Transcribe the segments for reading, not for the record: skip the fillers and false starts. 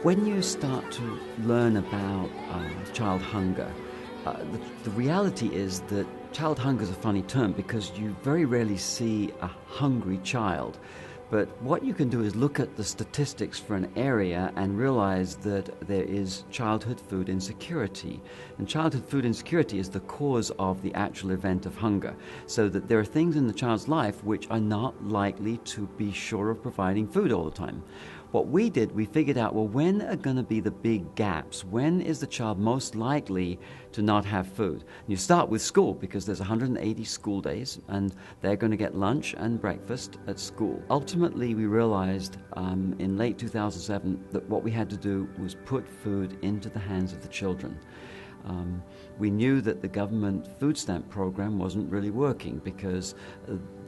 When you start to learn about child hunger, the reality is that child hunger is a funny term because you very rarely see a hungry child. But what you can do is look at the statistics for an area and realize that there is childhood food insecurity. And childhood food insecurity is the cause of the actual event of hunger. So that there are things in the child's life which are not likely to be sure of providing food all the time. What we did, we figured out, well, when are going to be the big gaps? When is the child most likely to not have food? And you start with school because there's 180 school days and they're going to get lunch and breakfast at school. Ultimately, we realized in late 2007 that what we had to do was put food into the hands of the children. We knew that the government food stamp program wasn't really working because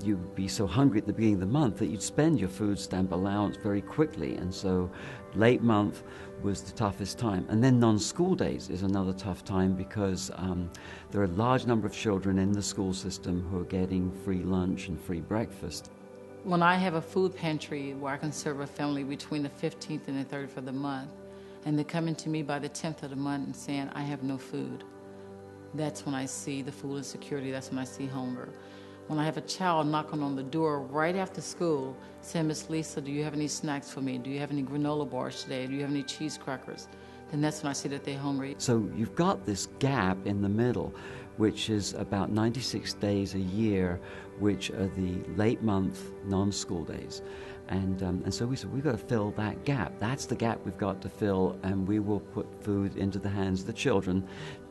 you'd be so hungry at the beginning of the month that you'd spend your food stamp allowance very quickly, and so late month was the toughest time. And then non-school days is another tough time because there are a large number of children in the school system who are getting free lunch and free breakfast. When I have a food pantry where I can serve a family between the 15th and the 30th of the month, and they're coming to me by the 10th of the month and saying, I have no food. That's when I see the food insecurity, that's when I see hunger. When I have a child knocking on the door right after school saying, Miss Lisa, do you have any snacks for me? Do you have any granola bars today? Do you have any cheese crackers? Then that's when I see that they're hungry. So you've got this gap in the middle, which is about 96 days a year, which are the late month non-school days. And so we said, we've got to fill that gap. That's the gap we've got to fill, and we will put food into the hands of the children.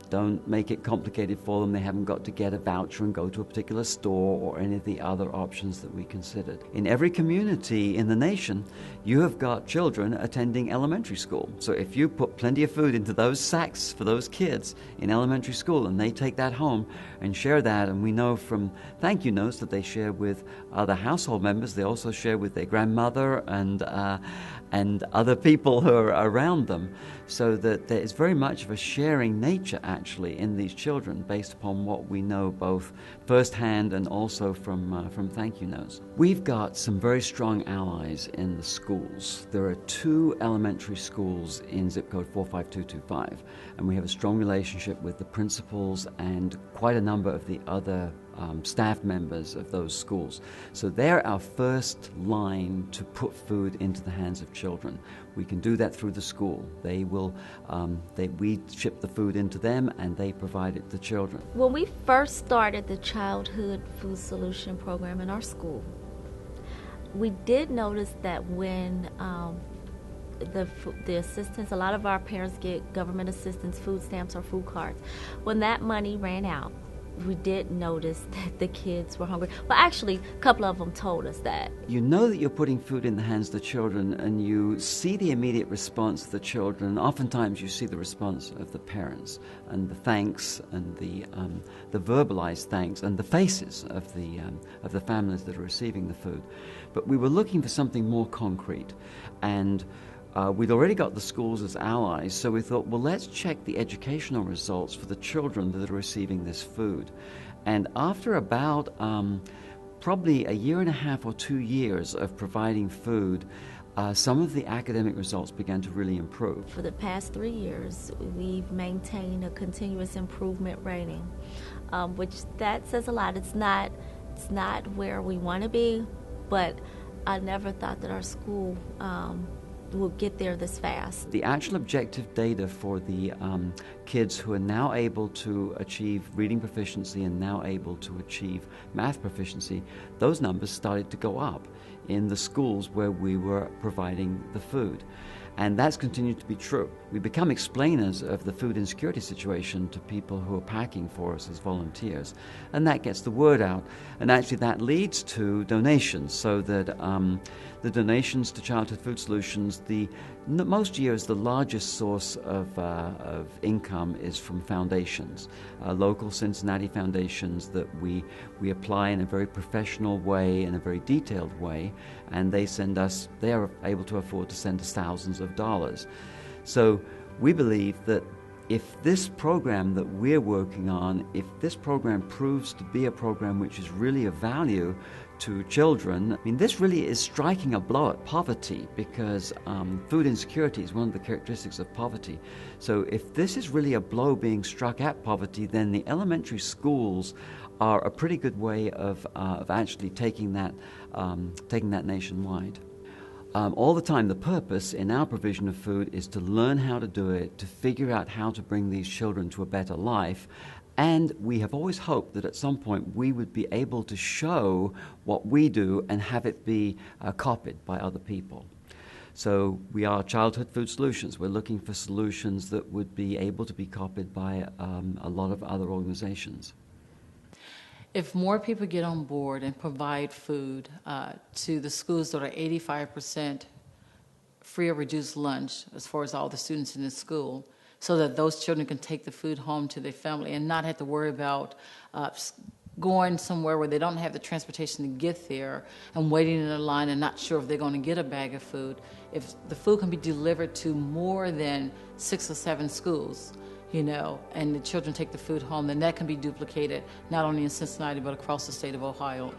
Don't make it complicated for them. They haven't got to get a voucher and go to a particular store or any of the other options that we considered. In every community in the nation, you have got children attending elementary school. So if you put plenty of food into those sacks for those kids in elementary school and they take that home and share that, and we know from thank you notes that they share with other household members, they also share with their grandmother and other people who are around them, so that there is very much of a sharing nature actually in these children based upon what we know both firsthand and also from thank you notes. We've got some very strong allies in the schools. There are 2 elementary schools in zip code 45225, and we have a strong relationship with the principals and quite a number of the other staff members of those schools. So they're our first line to put food into the hands of children. We can do that through the school. They will, we ship the food into them and they provide it to children. When we first started the Childhood Food Solution Program in our school, we did notice that when the assistance, a lot of our parents get government assistance, food stamps or food cards. When that money ran out, we did notice that the kids were hungry. Well, actually, a couple of them told us that. You know that you're putting food in the hands of the children, and you see the immediate response of the children. Oftentimes you see the response of the parents, and the thanks, and the verbalized thanks, and the faces of the families that are receiving the food. But we were looking for something more concrete, and we'd already got the schools as allies, so we thought, well, let's check the educational results for the children that are receiving this food. And after about probably a year and a half or 2 years of providing food, some of the academic results began to really improve. For the past 3 years, we've maintained a continuous improvement rating, which that says a lot. It's not where we want to be, but I never thought that our school will get there this fast. The actual objective data for the kids who are now able to achieve reading proficiency and now able to achieve math proficiency, those numbers started to go up in the schools where we were providing the food. And that's continued to be true. We become explainers of the food insecurity situation to people who are packing for us as volunteers, and that gets the word out. And actually that leads to donations, so that the donations to Childhood Food Solutions, most years the largest source of income is from foundations, local Cincinnati foundations that we apply in a very professional way, in a very detailed way, and they are able to afford to send us thousands of dollars. So we believe that if this program that we're working on, if this program proves to be a program which is really of value to children, I mean, this really is striking a blow at poverty, because food insecurity is one of the characteristics of poverty. So if this is really a blow being struck at poverty, then the elementary schools are a pretty good way of actually taking that nationwide. All the time, the purpose in our provision of food is to learn how to do it, to figure out how to bring these children to a better life. And we have always hoped that at some point we would be able to show what we do and have it be copied by other people. So we are Childhood Food Solutions. We're looking for solutions that would be able to be copied by a lot of other organizations. If more people get on board and provide food to the schools that are 85% free or reduced lunch as far as all the students in the school, so that those children can take the food home to their family and not have to worry about going somewhere where they don't have the transportation to get there and waiting in a line and not sure if they're going to get a bag of food. If the food can be delivered to more than 6 or 7 schools, and the children take the food home, then that can be duplicated not only in Cincinnati but across the state of Ohio.